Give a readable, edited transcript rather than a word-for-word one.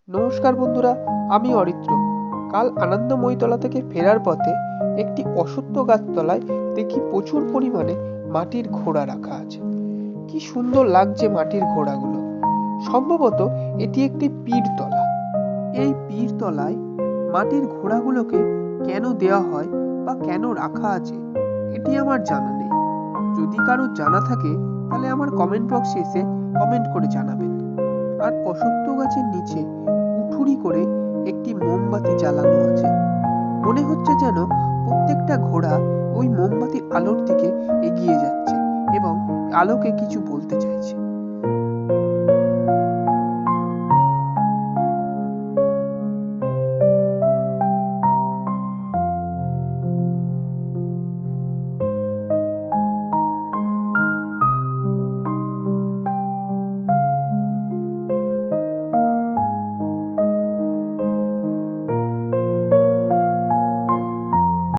নমস্কার বন্ধুরা, আমি অরিত্র। কাল আনন্দময়ীতলা থেকে ফেরার পথে একটি অশ্বত্থ গাছতলায় দেখি প্রচুর পরিমাণে মাটির ঘোড়া রাখা আছে। কি সুন্দর লাগছে মাটির ঘোড়াগুলো। সম্ভবত এটি একটি পীরতলা। এই পীরতলায় মাটির ঘোড়াগুলোকে কেন দেওয়া হয় বা কেন রাখা আছে এটি আমার জানা নেই। যদি কারো জানা থাকে তাহলে আমার কমেন্ট বক্সে এসে কমেন্ট করে জানাবেন। আর অশ্বত্থ গাছের নিচে কুঠুরি করে একটি মোমবাতি জ্বালানো আছে। মনে হচ্ছে যেন প্রত্যেকটা ঘোড়া ওই মোমবাতির আলোর দিকে এগিয়ে যাচ্ছে এবং আলোকে কিছু বলতে চায়।